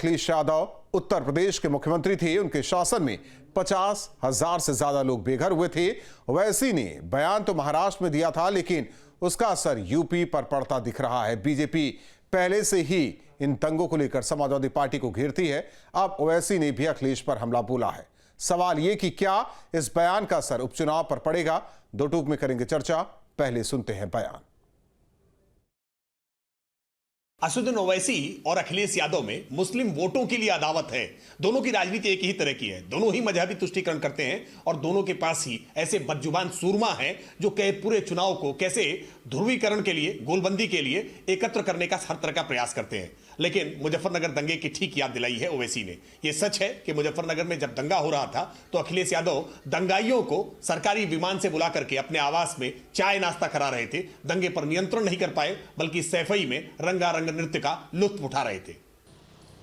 अखिलेश यादव उत्तर प्रदेश के मुख्यमंत्री थे। उनके शासन में 50,000 से ज्यादा लोग बेघर हुए थे। ओवैसी ने बयान तो महाराष्ट्र में दिया था, लेकिन उसका असर यूपी पर पड़ता दिख रहा है। बीजेपी पहले से ही इन दंगों को लेकर समाजवादी पार्टी को घेरती है। अब ओवैसी ने भी अखिलेश पर हमला बोला है। सवाल यह कि क्या इस बयान का असर उपचुनाव पर पड़ेगा? दो टूक में करेंगे चर्चा। पहले सुनते हैं बयान। असदुद्दीन ओवैसी और अखिलेश यादव में मुस्लिम वोटों के लिए अदावत है। दोनों की राजनीति एक ही तरह की है। दोनों ही मजहबी तुष्टीकरण करते हैं और दोनों के पास ही ऐसे बदजुबान सूरमा हैं जो पूरे चुनाव को कैसे ध्रुवीकरण के लिए, गोलबंदी के लिए एकत्र करने का हर तरह का प्रयास करते हैं। लेकिन मुजफ्फरनगर दंगे की ठीक याद दिलाई है ओवैसी ने। यह सच है कि मुजफ्फरनगर में जब दंगा हो रहा था तो अखिलेश यादव दंगाइयों को सरकारी विमान से बुला करके अपने आवास में चाय नाश्ता करा रहे थे। दंगे पर नियंत्रण नहीं कर पाए, बल्कि सैफई में रंगारंग नृत्य का लुत्फ उठा रहे थे।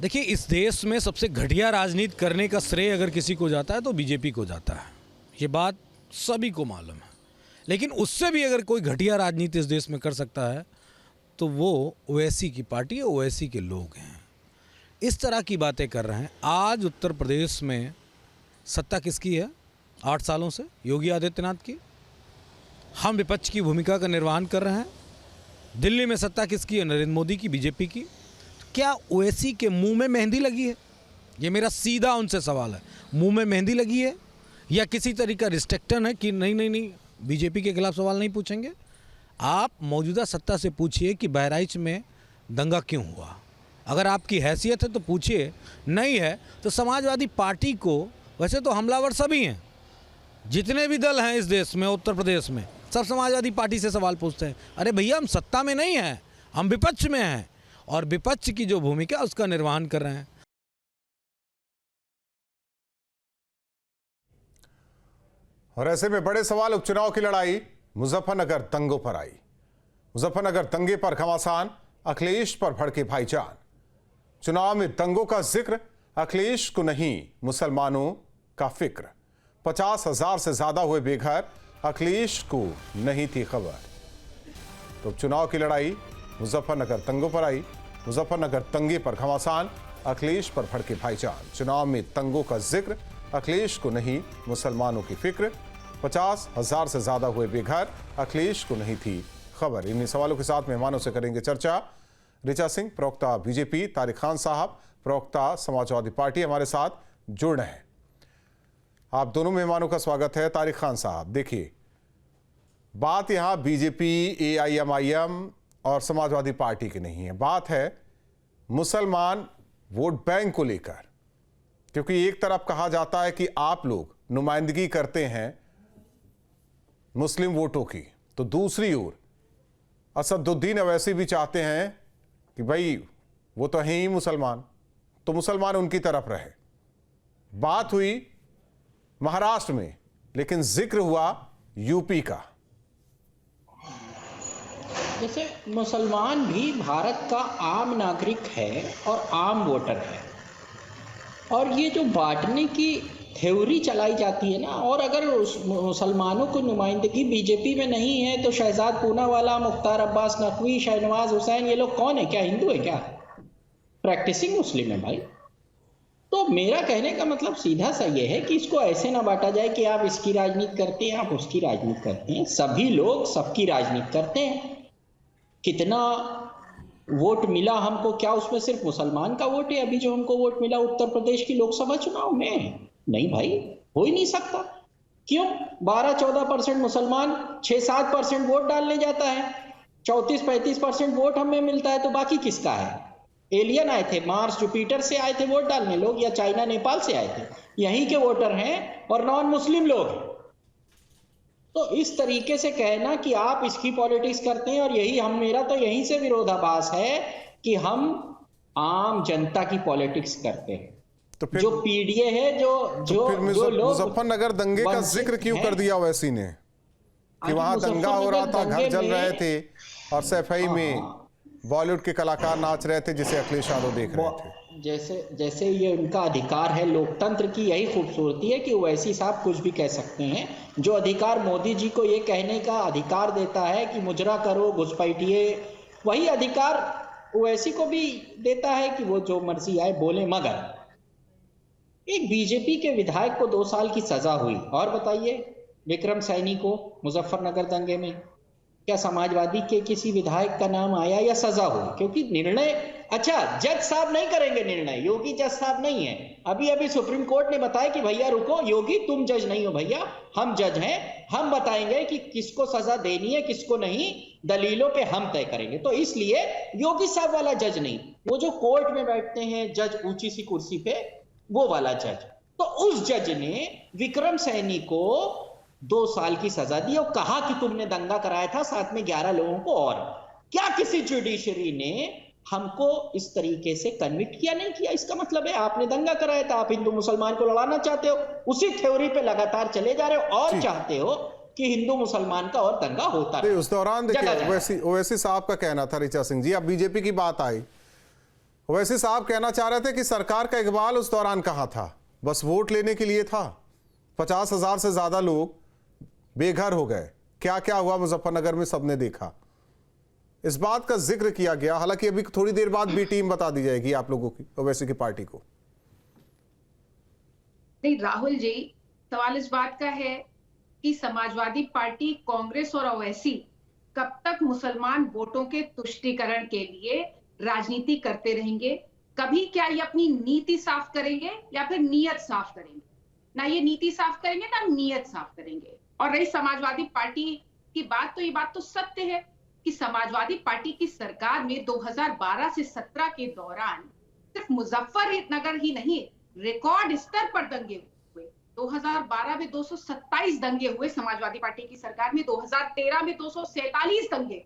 देखिए, इस देश में सबसे घटिया राजनीति करने का श्रेय अगर किसी को जाता है तो बीजेपी को जाता है। ये बात सभी को मालूम है। लेकिन उससे भी अगर कोई घटिया राजनीति इस देश में कर सकता है तो वो ओवैसी की पार्टी है, ओवैसी के लोग हैं। इस तरह की बातें कर रहे हैं। आज उत्तर प्रदेश में सत्ता किसकी है? 8 सालों से योगी आदित्यनाथ की। हम विपक्ष की भूमिका का निर्वहन कर रहे हैं। दिल्ली में सत्ता किसकी है? नरेंद्र मोदी की, बीजेपी की। क्या ओवैसी के मुंह में मेहंदी लगी है? ये मेरा सीधा उनसे सवाल है। मुंह में मेहंदी लगी है या किसी तरीका रिस्ट्रिक्शन है कि नहीं बीजेपी के खिलाफ सवाल नहीं पूछेंगे? आप मौजूदा सत्ता से पूछिए कि बहराइच में दंगा क्यों हुआ। अगर आपकी हैसियत है तो पूछिए, नहीं है तो समाजवादी पार्टी को, वैसे तो हमलावर सभी हैं, जितने भी दल हैं इस देश में, उत्तर प्रदेश में, सब समाजवादी पार्टी से सवाल पूछते हैं। अरे भैया, हम सत्ता में नहीं हैं, हम विपक्ष में हैं और विपक्ष की जो भूमिका है उसका निर्वहन कर रहे हैं। और ऐसे में बड़े सवाल उपचुनाव की लड़ाई मुजफ्फरनगर दंगों पर आई। मुजफ्फरनगर दंगे पर घमासान, अखिलेश पर भड़के भाईजान। चुनाव में दंगों का जिक्र, अखिलेश को नहीं मुसलमानों का फिक्र। 50,000 से ज्यादा हुए बेघर, अखिलेश को नहीं थी खबर। तो चुनाव की लड़ाई मुजफ्फरनगर दंगों पर आई। मुजफ्फरनगर दंगे पर घमासान, अखिलेश पर भड़के भाईजान। चुनाव में दंगों का जिक्र, अखिलेश को नहीं मुसलमानों की फिक्र। 50,000 से ज्यादा हुए बेघर, अखिलेश को नहीं थी खबर। इन्हीं सवालों के साथ मेहमानों से करेंगे चर्चा। ऋचा सिंह, प्रवक्ता बीजेपी, तारिक खान साहब, प्रवक्ता समाजवादी पार्टी, हमारे साथ जुड़ रहे हैं। आप दोनों मेहमानों का स्वागत है। तारिक खान साहब, देखिए, बात यहां बीजेपी, AIMIM और समाजवादी पार्टी की नहीं है। बात है मुसलमान वोट बैंक को लेकर, क्योंकि एक तरफ कहा जाता है कि आप लोग नुमाइंदगी करते हैं मुस्लिम वोटों की, तो दूसरी ओर असदुद्दीन ओवैसी भी चाहते हैं कि भाई वो तो हैं ही मुसलमान, तो मुसलमान उनकी तरफ रहे। बात हुई महाराष्ट्र में, लेकिन जिक्र हुआ यूपी का। जैसे मुसलमान भी भारत का आम नागरिक है और आम वोटर है, और ये जो बांटने की थ्योरी चलाई जाती है ना, और अगर उस मुसलमानों को नुमाइंदगी बीजेपी में नहीं है तो शहजाद पूनावाला, मुख्तार अब्बास नकवी, शहनवाज हुसैन, ये लोग कौन है? क्या हिंदू है? क्या प्रैक्टिसिंग मुस्लिम है भाई? तो मेरा कहने का मतलब सीधा सा ये है कि इसको ऐसे ना बांटा जाए कि आप इसकी राजनीति करते हैं, आप उसकी राजनीति करते हैं। सभी लोग सबकी राजनीति करते हैं। कितना वोट मिला हमको, क्या उसमें सिर्फ मुसलमान का वोट है? अभी जो हमको वोट मिला उत्तर प्रदेश की लोकसभा चुनाव में, नहीं भाई, हो ही नहीं सकता। क्यों? 12-14% मुसलमान, 6-7% वोट डालने जाता है, 34-35% वोट हमें मिलता है, तो बाकी किसका है? एलियन आए थे, मार्स जुपिटर से आए थे वोट डालने लोग, या चाइना नेपाल से आए थे, यहीं के वोटर हैं और नॉन मुस्लिम लोग हैं। तो इस तरीके से कहना कि आप इसकी पॉलिटिक्स करते हैं, और यही मेरा तो यहीं से विरोधाभास है कि हम आम जनता की पॉलिटिक्स करते हैं। तो फिर जो पीडीए है, जो लोग मुजफ्फरनगर दंगे का जिक्र क्यों कर दिया ओवैसी ने कि वहां दंगा हो रहा था, घर जल रहे थे और सैफई में बॉलीवुड के कलाकार नाच रहे थे, जिसे अखिलेश यादव देख रहे थे। जैसे ये उनका अधिकार है, लोकतंत्र की यही खूबसूरती है कि ओवैसी साहब कुछ भी कह सकते हैं। जो अधिकार मोदी जी को ये कहने का अधिकार देता है कि मुजरा करो, घुसपैठिए, वही अधिकार ओवैसी को भी देता है कि वो जो मर्जी आए बोले, मगर एक बीजेपी के विधायक को 2 साल की सजा हुई। और बताइए, विक्रम सैनी को मुजफ्फरनगर दंगे में क्या समाजवादी के किसी विधायक का नाम आया या सजा हुई? क्योंकि निर्णय, अच्छा जज साहब नहीं करेंगे निर्णय, योगी जज साहब नहीं है। अभी अभी सुप्रीम कोर्ट ने बताया कि भैया रुको, योगी तुम जज नहीं हो भैया, हम जज हैं, हम बताएंगे कि किसको सजा देनी है किसको नहीं, दलीलों पे हम तय करेंगे। तो इसलिए योगी साहब वाला जज नहीं, वो जो कोर्ट में बैठते हैं जज ऊंची सी कुर्सी पे, वो वाला जज। तो उस जज ने विक्रम सैनी को 2 साल की सजा दी और कहा कि तुमने दंगा कराया था, साथ में 11 लोगों को। और क्या किसी जुडिशरी ने हमको इस तरीके से कन्विक्ट किया? नहीं किया। इसका मतलब है आपने दंगा कराया था, आप हिंदू मुसलमान को लड़ाना चाहते हो, उसी थ्योरी पे लगातार चले जा रहे हो और चाहते हो कि हिंदू मुसलमान का और दंगा होता रहे। उस दौरान देखिए ओवैसी साहब का कहना था, ऋचा सिंह जी, अब बीजेपी की बात आई, ओवैसी साहब कहना चाह रहे थे कि सरकार का इकबाल उस दौरान कहां था, बस वोट लेने के लिए था। 50,000 से ज्यादा लोग बेघर हो गए, क्या क्या हुआ मुजफ्फरनगर में सबने देखा। इस बात का जिक्र किया गया, हालांकि अभी थोड़ी देर बाद भी टीम बता दी जाएगी आप लोगों की, ओवैसी की पार्टी को। नहीं राहुल जी, सवाल इस बात का है कि समाजवादी पार्टी, कांग्रेस और ओवैसी कब तक मुसलमान वोटों के तुष्टीकरण के लिए राजनीति करते रहेंगे? कभी क्या ये अपनी नीति साफ करेंगे या फिर नीयत साफ करेंगे? ना ये नीति साफ करेंगे ना नीयत साफ करेंगे। और रही समाजवादी पार्टी की बात, तो ये बात तो सत्य है कि समाजवादी पार्टी की सरकार में 2012 से 17 के दौरान सिर्फ मुजफ्फरनगर ही नहीं, रिकॉर्ड स्तर पर दंगे हुए। 2012 में 227 दंगे हुए समाजवादी पार्टी की सरकार में, 2013 में 247 दंगे,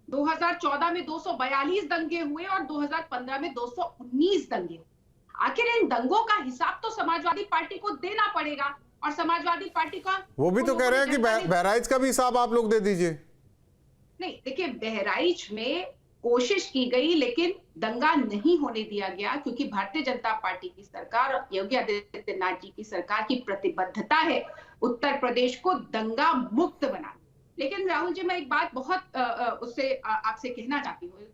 2014 में 242 दंगे हुए और 2015 में 219 दंगे। आखिर इन दंगों का हिसाब तो समाजवादी पार्टी को देना पड़ेगा। और समाजवादी पार्टी का वो भी तो कह रहे हैं कि बहराइच का भी हिसाब आप लोग दे दीजिए। नहीं देखिए, बहराइच में कोशिश की गई लेकिन दंगा नहीं होने दिया गया, क्योंकि भारतीय जनता पार्टी की सरकार और योगी आदित्यनाथ जी की सरकार की प्रतिबद्धता है उत्तर प्रदेश को दंगा मुक्त बनाना। लेकिन राहुल जी, मैं एक बात बहुत उससे आपसे कहना चाहती हूँ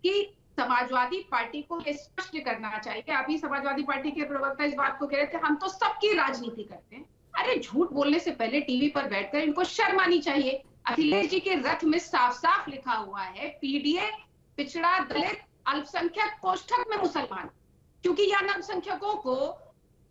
कि समाजवादी पार्टी को ये स्पष्ट करना चाहिए। अभी समाजवादी पार्टी के प्रवक्ता इस बात को कह रहे थे, हम तो सबकी राजनीति करते हैं। अरे झूठ बोलने से पहले टीवी पर बैठकर इनको शर्म आनी चाहिए। अखिलेश जी के रथ में साफ साफ लिखा हुआ है पीडीए, पिछड़ा, दलित, अल्पसंख्यक कोष्ठक में मुसलमान, क्योंकि यह अल्पसंख्यकों को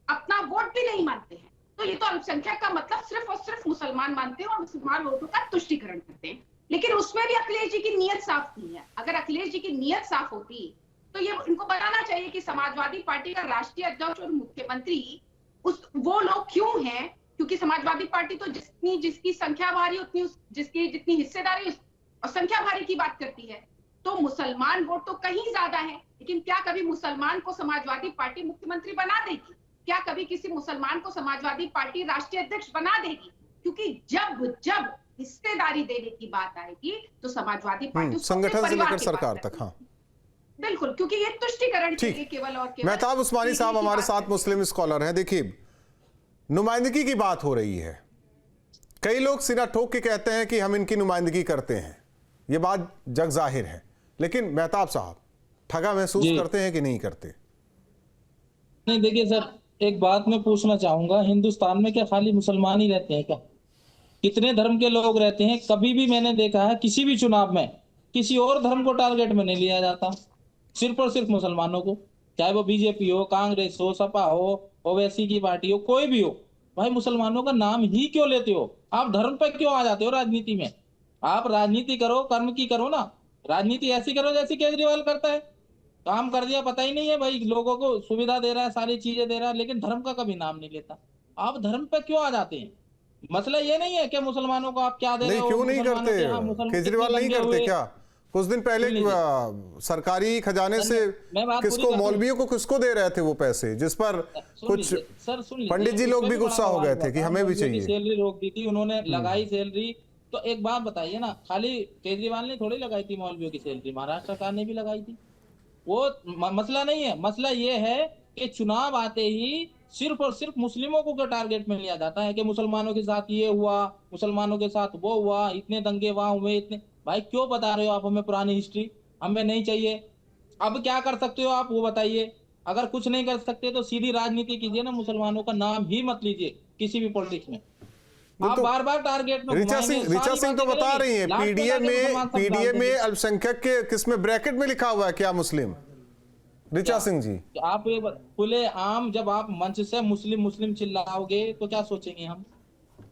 अपना वोट भी नहीं मानते हैं। तो ये तो अल्पसंख्यक का मतलब सिर्फ और सिर्फ मुसलमान मानते हैं और मुसलमान वोटों का तुष्टीकरण करते हैं। लेकिन उसमें भी अखिलेश जी की नीयत साफ नहीं है। अगर अखिलेश जी की नीयत साफ होती तो ये इनको बताना चाहिए कि समाजवादी पार्टी का राष्ट्रीय अध्यक्ष और मुख्यमंत्री वो लोग क्यों हैं, क्योंकि समाजवादी पार्टी तो जिसकी संख्या भारी उतनी जिसकी जितनी हिस्सेदारी और संख्या भारी की बात करती है, तो मुसलमान वोट तो कहीं ज्यादा है। लेकिन क्या कभी मुसलमान को समाजवादी पार्टी मुख्यमंत्री बना देगी? क्या कभी किसी मुसलमान को समाजवादी पार्टी राष्ट्रीय अध्यक्ष बना देगी? क्योंकि जब हिस्सेदारी देने की बात आएगी तो समाजवादी पार्टी संगठन से लेकर सरकार तक, हाँ बिल्कुल, क्योंकि ये तुष्टीकरण के लिए केवल और केवल। मेहताब उस्मानी साहब हमारे साथ मुस्लिम स्कॉलर हैं। देखिए, नुमाइंदगी की बात हो रही है, कई लोग सिरा ठोक के कहते हैं कि हम इनकी नुमाइंदगी करते हैं, ये बात जग जाहिर है। लेकिन मेहताब साहब ठगा महसूस करते हैं कि नहीं करते? नहीं देखिए सर, एक बात मैं पूछना चाहूंगा, हिंदुस्तान में क्या खाली मुसलमान ही रहते हैं क्या? कितने धर्म के लोग रहते हैं? कभी भी मैंने देखा है किसी भी चुनाव में किसी और धर्म को टारगेट में नहीं लिया जाता, सिर्फ और सिर्फ मुसलमानों को। चाहे वो बीजेपी हो, कांग्रेस हो, सपा हो, ओवैसी की पार्टी हो, कोई भी हो, भाई मुसलमानों का नाम ही क्यों लेते हो? आप धर्म पे क्यों आ जाते हो राजनीति में? आप राजनीति करो, कर्म की करो ना। राजनीति ऐसी करो जैसी केजरीवाल करता है, काम कर दिया, पता ही नहीं है भाई, लोगों को सुविधा दे रहा है, सारी चीजें दे रहा है, लेकिन धर्म का कभी नाम नहीं लेता। आप धर्म पे क्यों आ जाते हैं? मसला ये नहीं है कि मुसलमानों को आप क्या दे रहे हो। क्यों नहीं करते? केजरीवाल नहीं करते क्या? कुछ दिन पहले सरकारी खजाने से किसको, मौलवियों को किसको दे रहे थे वो पैसे, जिस पर कुछ पंडित जी लोग भी गुस्सा हो गए थे कि हमें भी चाहिए। सैलरी रोक दी थी उन्होंने, लगाई सैलरी। तो एक बात बताइए ना, खाली केजरीवाल ने थोड़ी लगाई थी मौलवियों की सैलरी, महाराष्ट्र सरकार ने भी लगाई थी। वो मसला नहीं है। मसला ये है कि चुनाव आते ही सिर्फ और सिर्फ मुस्लिमों को टारगेट में लिया जाता है कि मुसलमानों के साथ ये हुआ, मुसलमानों के साथ वो हुआ, इतने दंगे वहां हुए, इतने। भाई क्यों बता रहे हो आप हमें पुरानी हिस्ट्री? हमें नहीं चाहिए। अब क्या कर सकते हो आप वो बताइए। अगर कुछ नहीं कर सकते तो सीधी राजनीति कीजिए ना, मुसलमानों का नाम ही मत लीजिए किसी भी पॉलिटिक्स में। वो आप तो बार बार टारगेट में ऋचा घुमाएंगे, सिंह सारी तो बातें बता करेंगे, रही हैं लास्ट में जाके मुसलमान सब डाल पीडीए में देंगे। अल्पसंख्यक के किसमें ब्रैकेट में लिखा हुआ है क्या मुस्लिम? ऋचा सिंह जी, आप ये खुले आम जब आप मंच से मुस्लिम मुस्लिम चिल्लाओगे तो क्या सोचेंगे हम?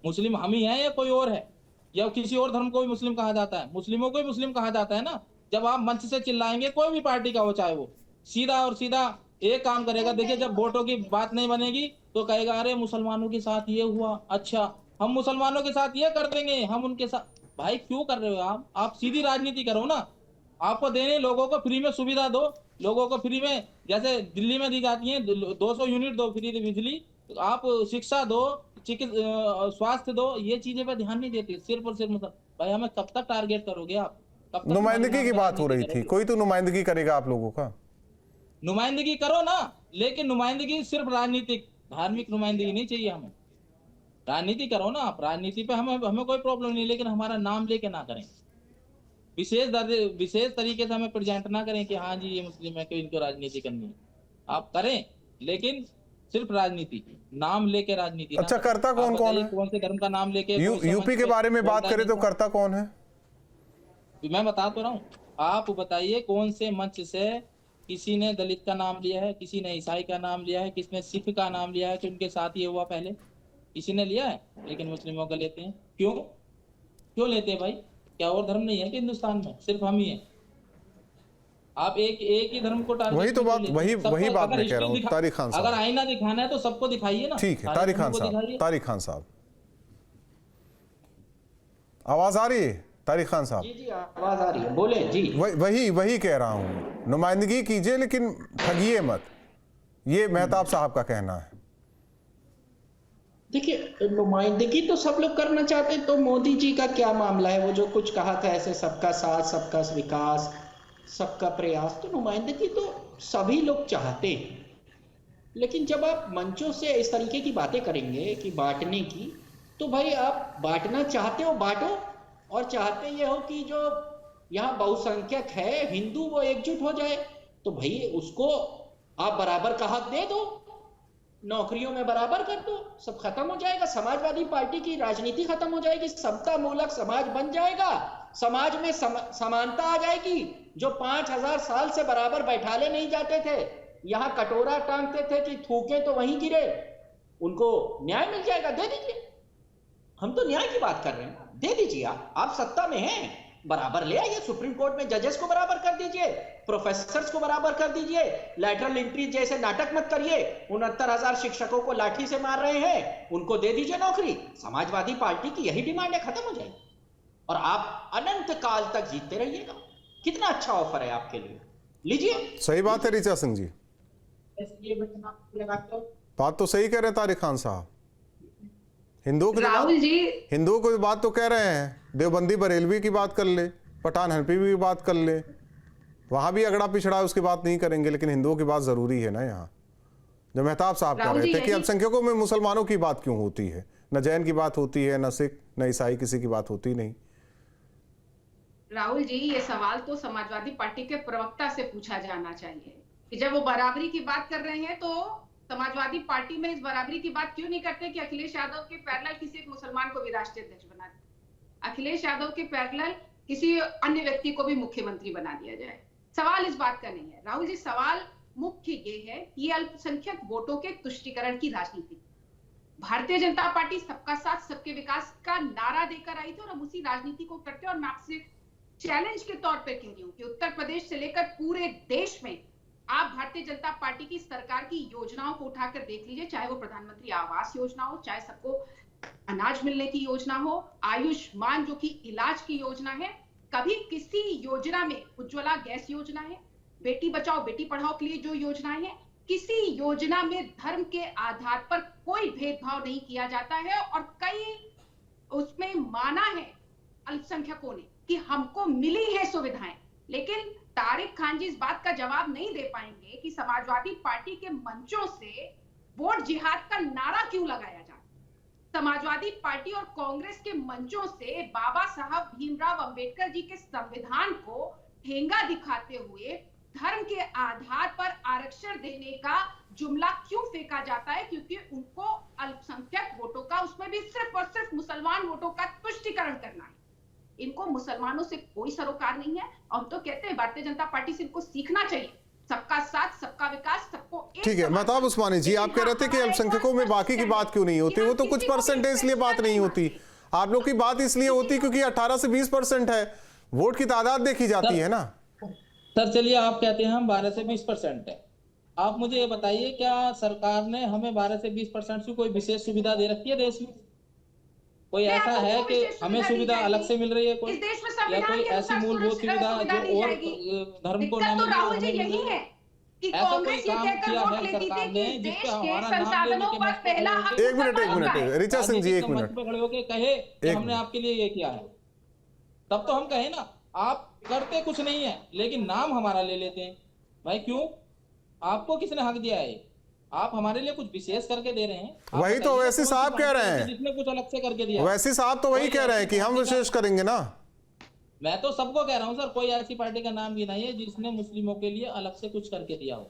मुस्लिम हम ही हैं या कोई और है, या किसी और धर्म को भी मुस्लिम कहा जाता है? मुस्लिमों को भी मुस्लिम कहा जाता है ना। जब आप मंच से चिल्लाएंगे, कोई भी पार्टी का हो चाहे वो, सीधा और सीधा एक काम करेगा। देखिए जब वोटों की बात नहीं बनेगी तो कहेगा अरे मुसलमानों के साथ ये हुआ, अच्छा हम मुसलमानों के साथ ये कर देंगे, हम उनके साथ। भाई क्यों कर रहे हो आप सीधी राजनीति करो ना। आपको देने, लोगों को फ्री में सुविधा दो, लोगों को फ्री में, जैसे दिल्ली में दी जाती है 200 यूनिट दो फ्री बिजली, आप शिक्षा दो, स्वास्थ्य दो, ये चीजें पे ध्यान नहीं देते, सिर्फ और सिर्फ मतलब। भाई हमें कब तक टारगेट करोगे आप? कब तक नुमाइंदगी की बात हो रही थी, करोगे? कोई तो नुमाइंदगी करेगा आप लोगों का। नुमाइंदगी करो ना, लेकिन नुमाइंदगी सिर्फ राजनीतिक, धार्मिक नुमाइंदगी नहीं चाहिए हमें। राजनीति करो ना आप, राजनीति पे हमें कोई प्रॉब्लम नहीं, लेकिन हमारा नाम लेके ना करें, विशेष तरीके से हमें प्रेजेंट ना करें कि हाँ जी ये मुस्लिम है कि इनको राजनीति करनी है। आप करें लेकिन सिर्फ राजनीति, नाम लेके राजनीति। अच्छा, करता कौन कौन है? कौन से धर्म का नाम लेके यूपी के बारे में बात करें तो करता कौन है? मैं बता तो रहा हूँ, आप बताइए कौन से मंच से किसी ने दलित का नाम लिया है, किसी ने ईसाई का नाम लिया है, किसने सिख का नाम लिया है कि उनके साथ ये हुआ? पहले किसी ने लिया है? लेकिन मुस्लिमों का लेते हैं। क्यों लेते हैं भाई? क्या और धर्म नहीं है कि हिंदुस्तान में? सिर्फ हम ही हैं। आप एक ही धर्म को टारगेट, वही बात मैं कह रहा हूँ। तारिक खान साहब, अगर आईना दिखाना है तो सबको दिखाइए ना। ठीक है तारिक खान साहब, आवाज आ रही है? तारिक खान साहब जी आवाज आ रही है, बोले जी। वही कह रहा हूँ, नुमाइंदगी कीजिए लेकिन ठगिए मत, ये मेहताब साहब का कहना है। देखिए नुमाइंदगी तो सब लोग करना चाहते हैं, तो मोदी जी का क्या मामला है? वो जो कुछ कहा था ऐसे सबका साथ, सबका विकास, सबका प्रयास, तो नुमाइंदगी तो सभी लोग चाहते हैं। लेकिन जब आप मंचों से इस तरीके की बातें करेंगे कि बांटने की, तो भाई आप बांटना चाहते हो बांटो, और चाहते ये हो कि जो यहाँ बहुसंख्यक है हिंदू वो एकजुट हो जाए, तो भाई उसको आप बराबर का हक दे दो, नौकरियों में बराबर कर दो, सब खत्म हो जाएगा। समाजवादी पार्टी की राजनीति खत्म हो जाएगी, समता मूलक समाज बन जाएगा, समाज में समानता आ जाएगी। जो 5000 साल से बराबर बैठाले नहीं जाते थे, यहाँ कटोरा टांगते थे कि थूके तो वहीं गिरे, उनको न्याय मिल जाएगा, दे दीजिए। हम तो न्याय की बात कर रहे हैं, दे दीजिए। आप सत्ता में हैं, बराबर ले आइए। सुप्रीम कोर्ट में जजेस को बराबर कर दीजिए, प्रोफेसर्स को बराबर कर दीजिए, लैटरल एंट्री जैसे नाटक मत करिए। 69,000 शिक्षकों को लाठी से मार रहे हैं, उनको दे दीजिए नौकरी। समाजवादी पार्टी की यही डिमांड है, खत्म हो जाएगी और आप अनंत काल तक जीतते रहिएगा। कितना अच्छा ऑफर है आपके लिए, लीजिए। सही बात है ऋचा सिंह जी, बात तो सही कह रहे हैं तारिक खान साहब। हिंदुओं को बात तो कह रहे हैं, देवबंदी बरेलवी की बात कर ले, पठान हनफी की बात कर ले, वहां भी अगड़ा पिछड़ा है उसकी बात नहीं करेंगे, लेकिन हिंदुओं की बात जरूरी है ना। यहाँ जो मेहताब साहब कह रहे थे कि अल्पसंख्यकों में मुसलमानों की बात क्यों होती है, न जैन की बात होती है, न सिख, न ईसाई, किसी की बात होती नहीं। राहुल जी, ये सवाल तो समाजवादी पार्टी के प्रवक्ता से पूछा जाना चाहिए कि जब वो बराबरी की बात कर रहे हैं तो समाजवादी पार्टी में इस बराबरी की बात क्यों नहीं करते कि अखिलेश यादव के पैरेलल किसी एक मुसलमान को भी राष्ट्रीय अध्यक्ष बना दे, अखिलेश यादव के पैरेलल किसी अन्य व्यक्ति को भी मुख्यमंत्री बना दिया जाए। सवाल इस बात का नहीं है राहुल जी, सवाल मुख्य ये है कि अल्पसंख्यक वोटों के तुष्टीकरण की राजनीति। भारतीय जनता पार्टी सबका साथ सबके विकास का नारा देकर आई थी और हम उसी राजनीति को करते हैं। और मैं आपसे चैलेंज के तौर पर कह रही हूँ कि उत्तर प्रदेश से लेकर पूरे देश में आप भारतीय जनता पार्टी की सरकार की योजनाओं को उठाकर देख लीजिए, चाहे वो प्रधानमंत्री आवास योजना हो, चाहे सबको अनाज मिलने की योजना हो, आयुष्मान जो कि इलाज की योजना है, कभी किसी योजना में उज्ज्वला गैस योजना है, बेटी बचाओ बेटी पढ़ाओ के लिए जो योजनाएं हैं, किसी योजना में धर्म के आधार पर कोई भेदभाव नहीं किया जाता है। और कई उसमें माना है अल्पसंख्यकों ने कि हमको मिली है सुविधाएं, लेकिन तारिक खान जी इस बात का जवाब नहीं दे पाएंगे कि समाजवादी पार्टी के मंचों से वोट जिहाद का नारा क्यों लगाया जाता। समाजवादी पार्टी और कांग्रेस के मंचों से बाबा साहब भीमराव अंबेडकर जी के संविधान को ठेंगा दिखाते हुए धर्म के आधार पर आरक्षण देने का जुमला क्यों फेंका जाता है? क्योंकि उनको अल्पसंख्यक वोटों का, उसमें भी सिर्फ और सिर्फ मुसलमान वोटों का तुष्टीकरण करना है। इनको मुसलमानों से कोई सरोकार नहीं है। और हम तो कहते हैं भारतीय जनता पार्टी से इनको सीखना चाहिए, सबका साथ, सबका विकास, सबको एक। ठीक है, महताब उस्मानी जी, आप कह रहे थे कि अल्पसंख्यकों में बाकी की बात क्यों नहीं होती? वो तो कुछ परसेंटेज इसलिए बात नहीं होती, आप लोग की बात इसलिए होती क्योंकि 18 से 20% है, वोट की तादाद देखी जाती है ना। सर चलिए, आप कहते हैं हम 12 से 20% है। आप मुझे ये बताइए, क्या सरकार ने हमें 12 से 20% की कोई विशेष सुविधा दे रखी है देश में? कोई ऐसा है कि हमें सुविधा अलग से मिल रही है कोई, या कोई ऐसी मूलभूत सुविधा जो और धर्म को ना मिल रही है? ऐसा कोई काम किया है सरकार ने जिसपे हमारा नाम लेने के बाद एक मिनट ऋचा सिंह जी, एक मिनट पे खड़े होकर कहे कि हमने आपके लिए ये किया है, तब तो हम कहें ना। आप करते कुछ नहीं है लेकिन नाम हमारा ले लेते हैं। भाई क्यों? आपको किसने हक दिया है? आप हमारे लिए कुछ विशेष करके दे रहे हैं। वही तो वैसी साहब कह रहे हैं, जिसने कुछ अलग से करके दिया। वैसी साहब तो वही कह रहे हैं कि हम विशेष करेंगे ना। मैं तो सबको कह रहा हूं सर, कोई ऐसी पार्टी का नाम गिनाइए जिसने मुस्लिमों के लिए अलग से कुछ करके दिया हो।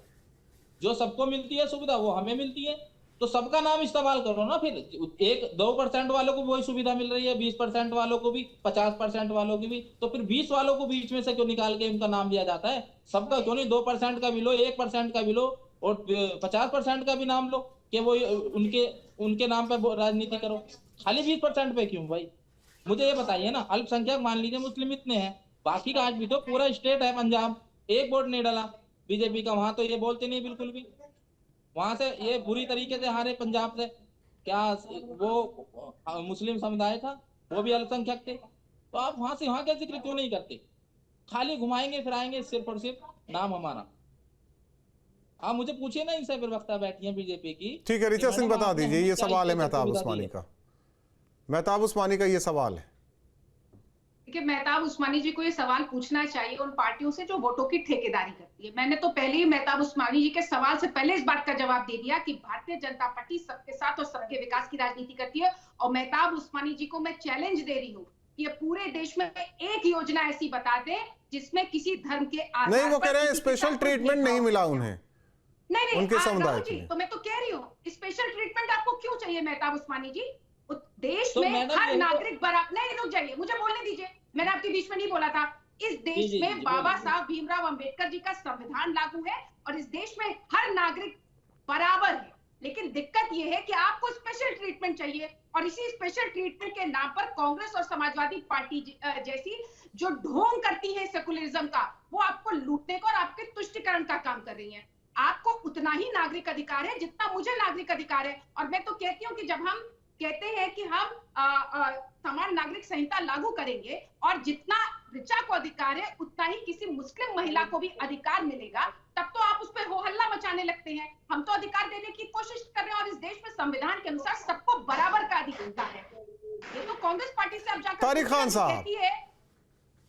जो सबको मिलती है सुविधा वो हमें मिलती है, तो सबका नाम इस्तेमाल करो ना। फिर 1-2% वालों को वही सुविधा मिल रही है, 20% वालों को भी, 50% वालों की भी, तो फिर 20 वालों को बीच में से क्यों निकाल के उनका नाम लिया जाता है? सबका क्यों नहीं? 2% का भी लो, 1% का भी लो, और 50% का भी नाम लो कि वो उनके नाम पे राजनीति करो। खाली 20% पे क्यों भाई? मुझे ये बताइए ना। अल्पसंख्यक मान लीजिए मुस्लिम इतने हैं, बाकी का आज भी तो पूरा स्टेट है पंजाब, एक वोट नहीं डाला बीजेपी का, वहां तो ये बोलते नहीं बिल्कुल भी। वहां से ये बुरी तरीके से हारे पंजाब से। क्या वो मुस्लिम समुदाय था, वो भी अल्पसंख्यक थे? तो आप वहां से वहां का जिक्र क्यों नहीं करते? खाली घुमाएंगे फिराएंगे सिर्फ और सिर्फ नाम हमारा। आप मुझे पूछिए ना, इनसे प्रवक्ता बैठी है बीजेपी की। ठीक है ऋचा सिंह, बता दीजिए, ये सवाल है महताब उस्मानी का। महताब उस्मानी का ये सवाल है। देखिए, मेहताब उस्मानी जी को ये सवाल पूछना चाहिए उन पार्टियों से जो वोटों की ठेकेदारी करती है। मैंने तो पहले ही मेहताब उस्मानी जी के सवाल से पहले इस बात का जवाब दे दिया कि भारतीय जनता पार्टी सबके साथ और सबके विकास की राजनीति करती है। और मेहताब उस्मानी जी को मैं चैलेंज दे रही हूँ कि ये पूरे देश में एक योजना ऐसी बता दे जिसमें किसी धर्म के आधार नहीं, वो पर कह रहे हैं स्पेशल ट्रीटमेंट नहीं मिला उन्हें, नहीं उनके समुदाय जी, तो मैं तो कह रही हूँ, स्पेशल ट्रीटमेंट आपको क्यों चाहिए मेहताब उस्मानी जी? देश तो में हर नागरिक बराबर, नहीं रुक जाइए, मुझे बोलने दीजिए, मैंने आपके बीच में नहीं बोला था। इस देश में बाबा साहब भीमराव अंबेडकर जी का संविधान लागू है और इस देश में हर नागरिक बराबर है। लेकिन दिक्कत यह है कि आपको स्पेशल ट्रीटमेंट चाहिए और इसी स्पेशल ट्रीटमेंट के नाम पर कांग्रेस और समाजवादी पार्टी जैसी जो ढोंग करती है सेकुलरिज्म का, वो आपको लूटने का और आपके तुष्टीकरण का काम कर रही है। आपको उतना ही नागरिक अधिकार है जितना मुझे नागरिक अधिकार है। और मैं तो कहती हूँ कि जब हम कहते हैं कि हम समान नागरिक संहिता लागू करेंगे और जितना ऋचा को अधिकार है उतना ही किसी मुस्लिम महिला को भी अधिकार मिलेगा, तब तो आप उस पर हो हल्ला मचाने लगते हैं। हम तो अधिकार देने की कोशिश कर रहे हैं और इस देश में संविधान के अनुसार सबको बराबर का अधिकार है। ये तो कांग्रेस पार्टी से अब जाकर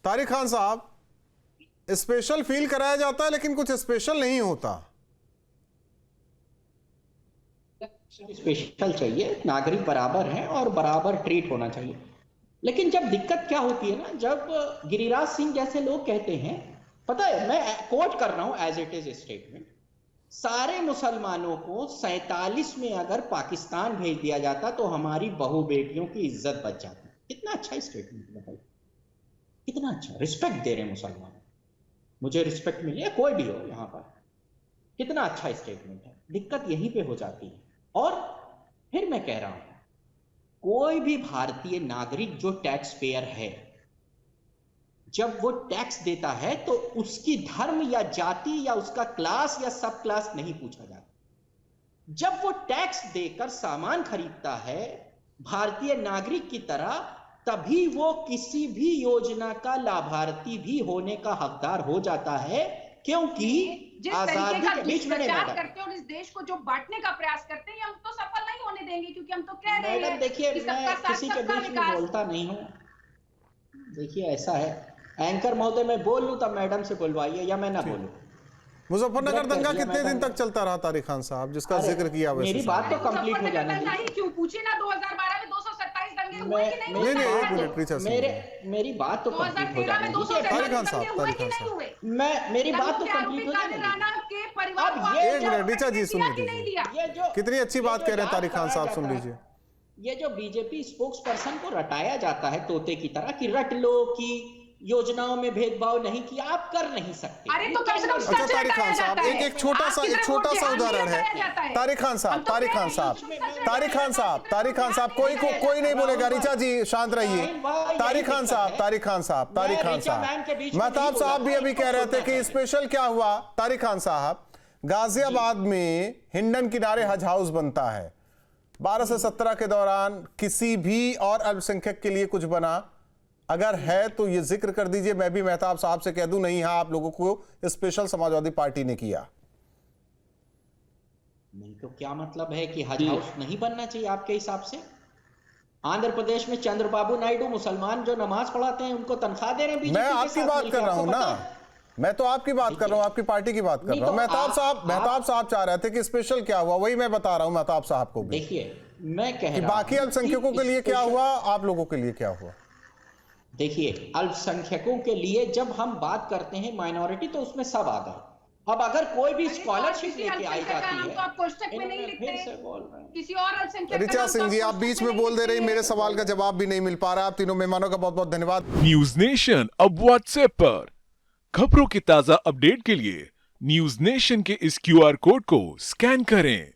तारिक खान साहब, स्पेशल फील कराया जाता है लेकिन कुछ स्पेशल नहीं होता। स्पेशल चाहिए, नागरिक बराबर हैं और बराबर ट्रीट होना चाहिए। लेकिन जब दिक्कत क्या होती है ना, जब गिरिराज सिंह जैसे लोग कहते हैं, पता है, मैं कोट कर रहा हूं एज इट इज स्टेटमेंट, सारे मुसलमानों को 47 में अगर पाकिस्तान भेज दिया जाता तो हमारी बहू बेटियों की इज्जत बच जाती। कितना अच्छा स्टेटमेंट है भाई, कितना अच्छा, रिस्पेक्ट दे रहे हैं मुसलमान, मुझे रिस्पेक्ट मिली है कोई भी हो यहाँ पर, कितना अच्छा स्टेटमेंट है। दिक्कत यहीं पे हो जाती है। और फिर मैं कह रहा हूं, कोई भी भारतीय नागरिक जो टैक्स पेयर है, जब वो टैक्स देता है तो उसकी धर्म या जाति या उसका क्लास या सब क्लास नहीं पूछा जाता। जब वो टैक्स देकर सामान खरीदता है भारतीय नागरिक की तरह, तभी वो किसी भी योजना का लाभार्थी भी होने का हकदार हो जाता है। क्योंकि आजादी के बीच में करते हैं और इस देश को जो बांटने का प्रयास करते हैं, हम तो सफल नहीं होने देंगे, क्योंकि हम तो कह रहे हैं। मैडम देखिए, मैं किसी के बीच में बोलता नहीं हूं। देखिए ऐसा है, एंकर महोदय मैं बोल लूं तब मैडम से बुलवाइए या मैं ना बोलूं। मुजफ्फरनगर दंगा कितने दिन तक चलता रहा तारिक खान साहब, जिसका जिक्र किया? मेरी बात तो कंप्लीट हो जाने दीजिए। क्यों पूछे ना, 2012 में 227 दंगे तो हुआ कि नहीं नहीं, हुआ? एक मिनट, ऋचा सिंह मेरी बात तो कंप्लीट हो 2013 में जाने 200 दीजिए। तारिक खान साहब, हुए तारिक कि खान नहीं साहब। हुए? मेरी बात तो लंबू कंप्लीट हो कादिर जाने राणा दीजिए। के परिवार अब वालों ये ने एक मिनट, ऋचा जी, दिया सुन कि नहीं लीजिए। दिया? कितनी अच्छी बात कह रहे हैं तारिक खान साहब, सुन लीजिए। ये जो बीजेपी स्पोक्स पर्सन को रटाया जाता है तोते की तरह कि रट लो कि योजनाओं में भेदभाव नहीं किया, आप कर नहीं सकते। अरे तो कम से कम अच्छा सच तारिक खान बताया साहब, जाता है। एक छोटा सा आपकी तरफ वोट के उदाहरण हाथ नहीं लगाया है। जाता तारिक खान साहब, हम तो तारिक कह खान रहे हैं, साहब, सच तारिक खान साहब, तारिक खान साहब, कोई नहीं बोलेगा। ऋचा जी शांत रहिए। तारिक खान साहब, तारिक खान साहब, तारिक खान साहब, महताब साहब भी अभी कह रहे थे कि स्पेशल क्या हुआ। तारिक खान साहब, गाजियाबाद में हिंडन किनारे हज हाउस बनता है। 12 से 17 के दौरान किसी भी और अल्पसंख्यक के लिए कुछ बना? अगर है तो ये जिक्र कर दीजिए, मैं भी मेहताब साहब से कह दूं नहीं, हाँ आप लोगों को स्पेशल समाजवादी पार्टी ने किया। नहीं तो क्या मतलब है कि हज हाउस नहीं बनना चाहिए आपके हिसाब से? आंध्र प्रदेश में चंद्रबाबू नायडू मुसलमान जो नमाज पढ़ाते हैं उनको तनख्वाह दे रहे हैं बीजेपी मैं के आपकी साथ बात मिलकर, कर रहा आपको हूं पता ना, है? मैं तो आपकी बात कर रहा हूं, आपकी पार्टी की बात कर नहीं रहा हूं। तो मेहताब साहब चाह रहे थे कि स्पेशल क्या हुआ, वही मैं बता रहा हूं मेहताब साहब को भी देखिए, मैं कह कि रहा बाकी हूं अल्पसंख्यकों कि के लिए क्या स्पेशल- हुआ, आप लोगों के लिए क्या हुआ। देखिए, अल्पसंख्यकों के लिए जब हम बात करते हैं माइनॉरिटी तो उसमें सब आ गए। अब अगर कोई भी स्कॉलरशिप किसी लेके आई अल्पसंख्यक का जाती नाम है, तो आप कोष्टक में नहीं इन्होंने लिखते फिर से हैं। बोल रहे हैं। किसी और अल्पसंख्यक का ऋचा नाम तो सिंह जी, आप आप बीच कोष्टक में नहीं बोल दे रही, लिखते मेरे हैं। सवाल का जवाब भी नहीं मिल पा रहा। आप तीनों मेहमानों का बहुत बहुत धन्यवाद। न्यूज नेशन अब व्हाट्सएप पर खबरों की ताजा अपडेट के लिए न्यूज नेशन के इस क्यूआर कोड को स्कैन करें